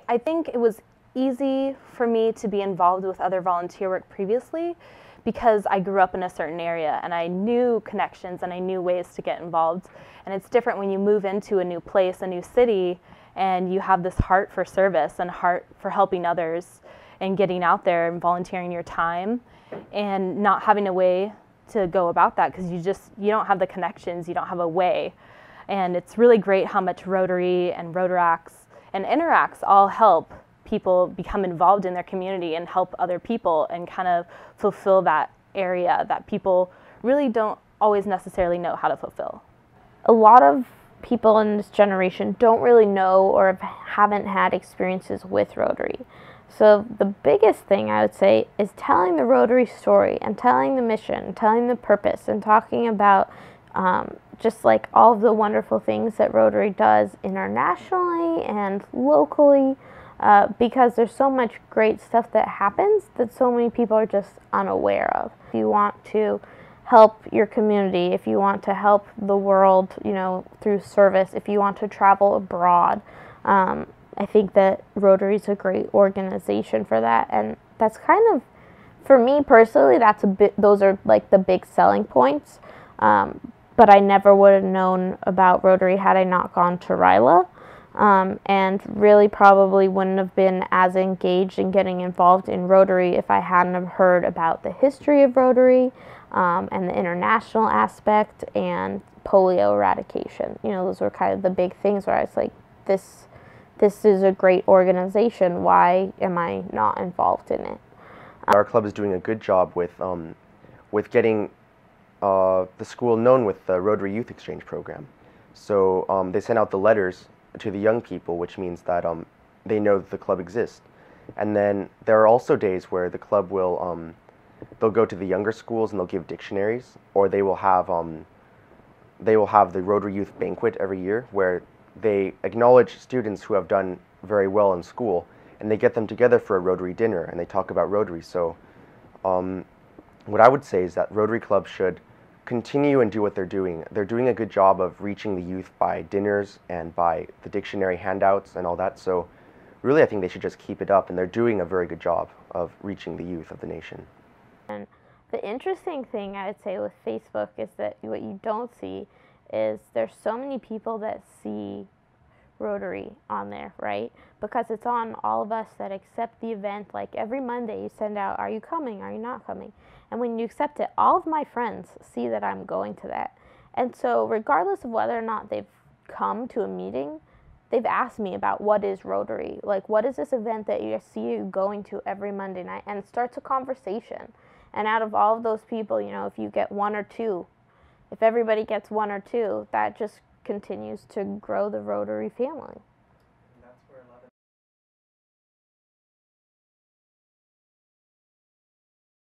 I think it was easy for me to be involved with other volunteer work previously because I grew up in a certain area and I knew connections and I knew ways to get involved. And it's different when you move into a new place, a new city, and you have this heart for service and heart for helping others and getting out there and volunteering your time and not having a way to go about that because you don't have the connections, you don't have a way. And it's really great how much Rotary and Rotaracts and Interacts all help people become involved in their community and help other people and kind of fulfill that area that people really don't always necessarily know how to fulfill. A lot of people in this generation don't really know or haven't had experiences with Rotary. So the biggest thing I would say is telling the Rotary story and telling the mission, telling the purpose, and talking about just like all of the wonderful things that Rotary does internationally and locally, because there's so much great stuff that happens that so many people are just unaware of. If you want to help your community, if you want to help the world, through service, if you want to travel abroad, I think that Rotary is a great organization for that, and that's kind of, for me personally, those are like the big selling points. But I never would have known about Rotary had I not gone to RILA, and really probably wouldn't have been as engaged in getting involved in Rotary if I hadn't have heard about the history of Rotary and the international aspect and polio eradication. Those were kind of the big things where I was like, this is a great organization. Why am I not involved in it? Our club is doing a good job with getting the school known with the Rotary Youth Exchange program. So they send out the letters to the young people, which means that they know that the club exists. And then there are also days where the club will they'll go to the younger schools and they'll give dictionaries, or they will have the Rotary Youth Banquet every year where they acknowledge students who have done very well in school, and they get them together for a Rotary dinner and they talk about Rotary. So what I would say is that Rotary clubs should continue and do what they're doing. They're doing a good job of reaching the youth by dinners and by the dictionary handouts and all that. So really I think they should just keep it up, and they're doing a very good job of reaching the youth of the nation. And the interesting thing I would say with Facebook is that what you don't see is there's so many people that see Rotary on there, right? Because it's on all of us that accept the event. Like every Monday you send out, are you coming? Are you not coming? And when you accept it, all of my friends see that I'm going to that. And so regardless of whether or not they've come to a meeting, they've asked me about what is Rotary? Like, what is this event that you see you going to every Monday night? And it starts a conversation. And out of all of those people, if you get one or two, if everybody gets one or two, that just continues to grow the Rotary family.